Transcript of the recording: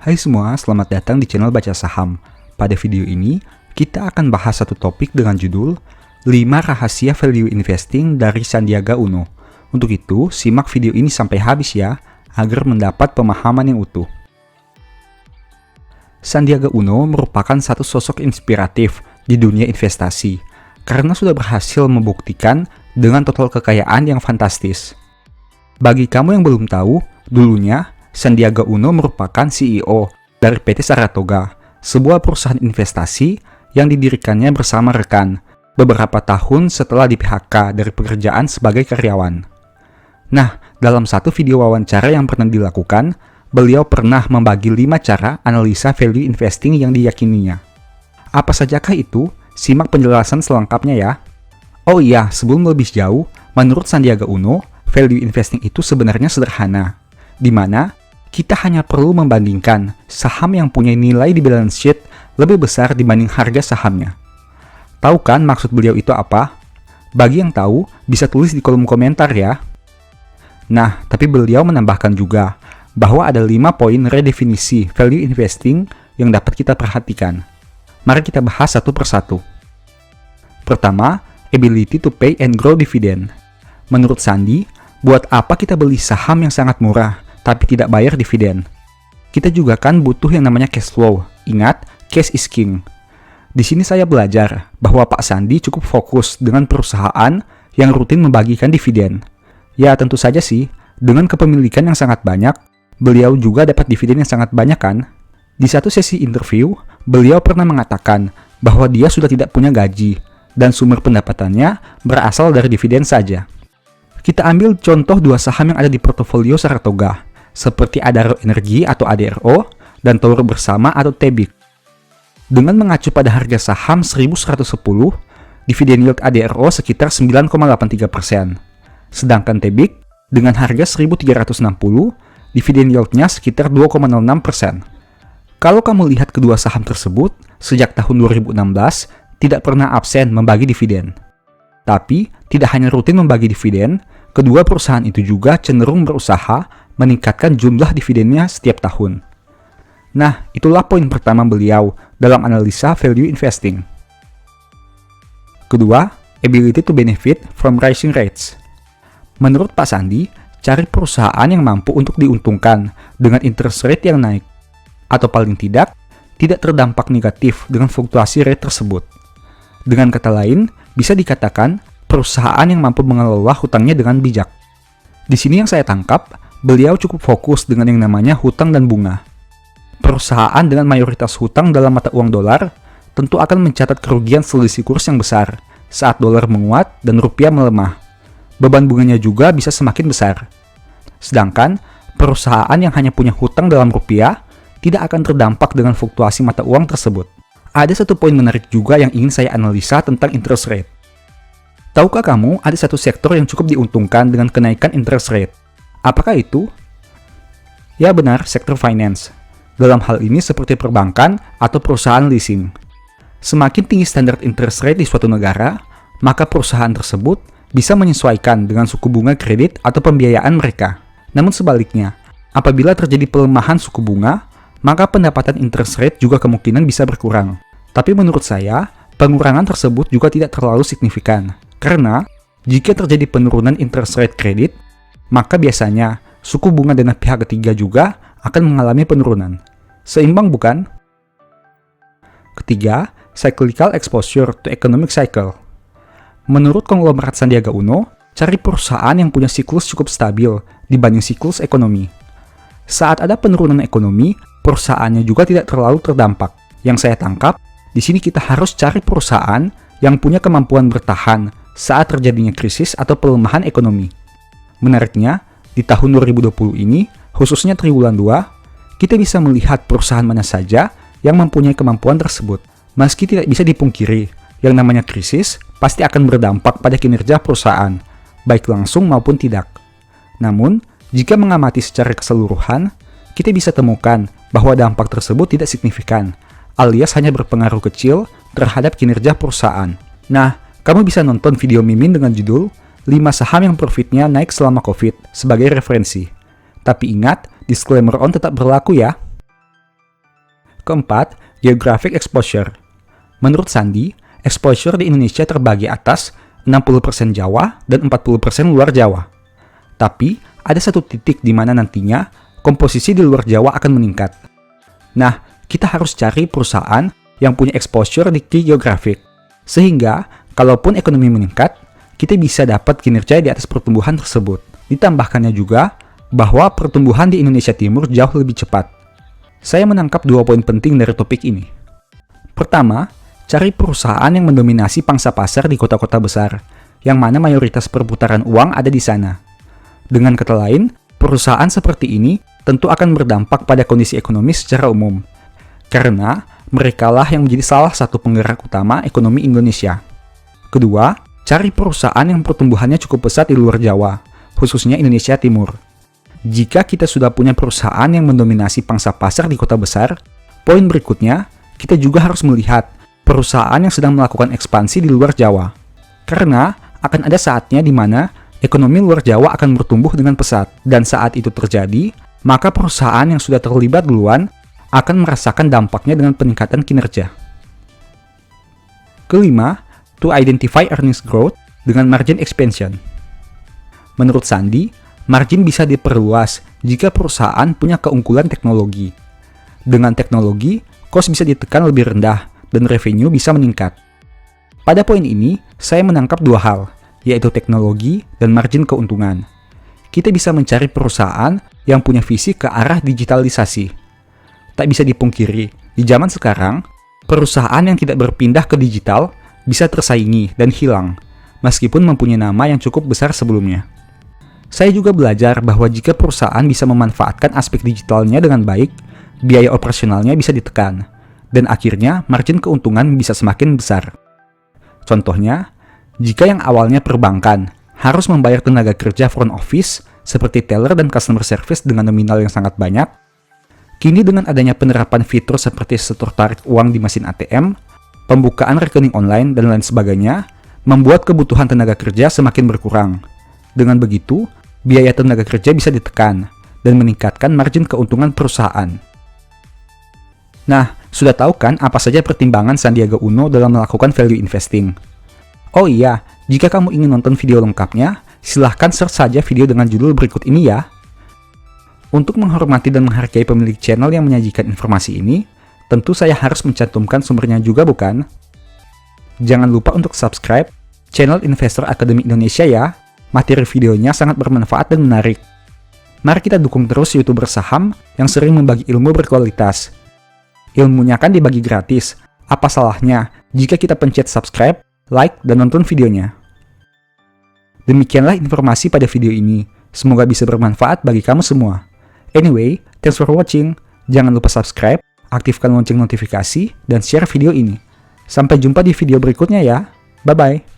Hai semua, selamat datang di channel Baca Saham. Pada video ini, kita akan bahas satu topik dengan judul 5 Rahasia Value Investing dari Sandiaga Uno. Untuk itu, simak video ini sampai habis ya, agar mendapat pemahaman yang utuh. Sandiaga Uno merupakan satu sosok inspiratif di dunia investasi, karena sudah berhasil membuktikan dengan total kekayaan yang fantastis. Bagi kamu yang belum tahu, dulunya Sandiaga Uno merupakan CEO dari PT Saratoga, sebuah perusahaan investasi yang didirikannya bersama rekan beberapa tahun setelah di-PHK dari pekerjaan sebagai karyawan. Nah, dalam satu video wawancara yang pernah dilakukan, beliau pernah membagi 5 cara analisa value investing yang diyakininya. Apa sajakah itu? Simak penjelasan selengkapnya ya. Oh iya, sebelum lebih jauh, menurut Sandiaga Uno, value investing itu sebenarnya sederhana, di mana kita hanya perlu membandingkan saham yang punya nilai di balance sheet lebih besar dibanding harga sahamnya. Tahu kan maksud beliau itu apa? Bagi yang tahu, bisa tulis di kolom komentar ya. Nah, tapi beliau menambahkan juga bahwa ada 5 poin redefinisi value investing yang dapat kita perhatikan. Mari kita bahas satu persatu. Pertama, ability to pay and grow dividend. Menurut Sandi, buat apa kita beli saham yang sangat murah tapi tidak bayar dividen? Kita juga kan butuh yang namanya cash flow. Ingat, cash is king. Di sini saya belajar bahwa Pak Sandi cukup fokus dengan perusahaan yang rutin membagikan dividen. Ya tentu saja sih, dengan kepemilikan yang sangat banyak, beliau juga dapat dividen yang sangat banyak kan? Di satu sesi interview, beliau pernah mengatakan bahwa dia sudah tidak punya gaji dan sumber pendapatannya berasal dari dividen saja. Kita ambil contoh 2 saham yang ada di portofolio Saratoga, seperti Adaro Energi atau ADRO, dan Tower Bersama atau TEBIK. Dengan mengacu pada harga saham 1.110, dividen yield ADRO sekitar 9,83%. Sedangkan TEBIK dengan harga 1.360, dividen yieldnya sekitar 2,06%. Kalau kamu lihat kedua saham tersebut, sejak tahun 2016, tidak pernah absen membagi dividen. Tapi, tidak hanya rutin membagi dividen, kedua perusahaan itu juga cenderung berusaha meningkatkan jumlah dividennya setiap tahun. Nah, itulah poin pertama beliau dalam analisa value investing. Kedua, ability to benefit from rising rates. Menurut Pak Sandi, cari perusahaan yang mampu untuk diuntungkan dengan interest rate yang naik, atau paling tidak terdampak negatif dengan fluktuasi rate tersebut. Dengan kata lain, bisa dikatakan perusahaan yang mampu mengelola hutangnya dengan bijak. Di sini yang saya tangkap, beliau cukup fokus dengan yang namanya hutang dan bunga. Perusahaan dengan mayoritas hutang dalam mata uang dolar tentu akan mencatat kerugian selisih kurs yang besar saat dolar menguat dan rupiah melemah. Beban bunganya juga bisa semakin besar. Sedangkan, perusahaan yang hanya punya hutang dalam rupiah tidak akan terdampak dengan fluktuasi mata uang tersebut. Ada satu poin menarik juga yang ingin saya analisa tentang interest rate. Tahukah kamu ada satu sektor yang cukup diuntungkan dengan kenaikan interest rate? Apakah itu? Ya benar, sektor finance. Dalam hal ini seperti perbankan atau perusahaan leasing. Semakin tinggi standar interest rate di suatu negara, maka perusahaan tersebut bisa menyesuaikan dengan suku bunga kredit atau pembiayaan mereka. Namun sebaliknya, apabila terjadi pelemahan suku bunga, maka pendapatan interest rate juga kemungkinan bisa berkurang. Tapi menurut saya, pengurangan tersebut juga tidak terlalu signifikan. Karena, jika terjadi penurunan interest rate kredit, maka biasanya suku bunga dana pihak ketiga juga akan mengalami penurunan. Seimbang bukan? Ketiga, cyclical exposure to economic cycle. Menurut konglomerat Sandiaga Uno, cari perusahaan yang punya siklus cukup stabil dibanding siklus ekonomi. Saat ada penurunan ekonomi, perusahaannya juga tidak terlalu terdampak. Yang saya tangkap, di sini kita harus cari perusahaan yang punya kemampuan bertahan saat terjadinya krisis atau pelemahan ekonomi. Menariknya, di tahun 2020 ini, khususnya triwulan 2, kita bisa melihat perusahaan mana saja yang mempunyai kemampuan tersebut. Meski tidak bisa dipungkiri, yang namanya krisis pasti akan berdampak pada kinerja perusahaan, baik langsung maupun tidak. Namun, jika mengamati secara keseluruhan, kita bisa temukan bahwa dampak tersebut tidak signifikan, alias hanya berpengaruh kecil terhadap kinerja perusahaan. Nah, kamu bisa nonton video Mimin dengan judul 5 saham yang profitnya naik selama COVID sebagai referensi. Tapi ingat, disclaimer on tetap berlaku ya. Keempat, geographic exposure. Menurut Sandi, exposure di Indonesia terbagi atas 60% Jawa dan 40% luar Jawa. Tapi, ada satu titik di mana nantinya komposisi di luar Jawa akan meningkat. Nah, kita harus cari perusahaan yang punya exposure di key geographic. Sehingga, kalaupun ekonomi meningkat, kita bisa dapat kinerja di atas pertumbuhan tersebut. Ditambahkannya juga bahwa pertumbuhan di Indonesia Timur jauh lebih cepat. Saya menangkap 2 poin penting dari topik ini. Pertama, cari perusahaan yang mendominasi pangsa pasar di kota-kota besar, yang mana mayoritas perputaran uang ada di sana. Dengan kata lain, perusahaan seperti ini tentu akan berdampak pada kondisi ekonomi secara umum, karena merekalah yang menjadi salah satu penggerak utama ekonomi Indonesia. Kedua, cari perusahaan yang pertumbuhannya cukup pesat di luar Jawa, khususnya Indonesia Timur. Jika kita sudah punya perusahaan yang mendominasi pangsa pasar di kota besar, poin berikutnya, kita juga harus melihat perusahaan yang sedang melakukan ekspansi di luar Jawa. Karena akan ada saatnya di mana ekonomi luar Jawa akan bertumbuh dengan pesat, dan saat itu terjadi, maka perusahaan yang sudah terlibat duluan akan merasakan dampaknya dengan peningkatan kinerja. Kelima, to identify earnings growth dengan margin expansion. Menurut Sandi, margin bisa diperluas jika perusahaan punya keunggulan teknologi. Dengan teknologi, cost bisa ditekan lebih rendah dan revenue bisa meningkat. Pada poin ini, saya menangkap 2 hal, yaitu teknologi dan margin keuntungan. Kita bisa mencari perusahaan yang punya visi ke arah digitalisasi. Tak bisa dipungkiri, di zaman sekarang, perusahaan yang tidak berpindah ke digital bisa tersaingi dan hilang, meskipun mempunyai nama yang cukup besar sebelumnya. Saya juga belajar bahwa jika perusahaan bisa memanfaatkan aspek digitalnya dengan baik, biaya operasionalnya bisa ditekan, dan akhirnya margin keuntungan bisa semakin besar. Contohnya, jika yang awalnya perbankan harus membayar tenaga kerja front office seperti teller dan customer service dengan nominal yang sangat banyak, kini dengan adanya penerapan fitur seperti setor tarik uang di mesin ATM, pembukaan rekening online, dan lain sebagainya, membuat kebutuhan tenaga kerja semakin berkurang. Dengan begitu, biaya tenaga kerja bisa ditekan dan meningkatkan margin keuntungan perusahaan. Nah, sudah tahu kan apa saja pertimbangan Sandiaga Uno dalam melakukan value investing? Oh iya, jika kamu ingin nonton video lengkapnya, silahkan search saja video dengan judul berikut ini ya. Untuk menghormati dan menghargai pemilik channel yang menyajikan informasi ini, tentu saya harus mencantumkan sumbernya juga bukan? Jangan lupa untuk subscribe channel Investor Academy Indonesia ya, materi videonya sangat bermanfaat dan menarik. Mari kita dukung terus YouTuber saham yang sering membagi ilmu berkualitas. Ilmunya kan dibagi gratis, apa salahnya jika kita pencet subscribe, like, dan nonton videonya. Demikianlah informasi pada video ini. Semoga bisa bermanfaat bagi kamu semua. Anyway, thanks for watching. Jangan lupa subscribe, aktifkan lonceng notifikasi, dan share video ini. Sampai jumpa di video berikutnya ya. Bye-bye.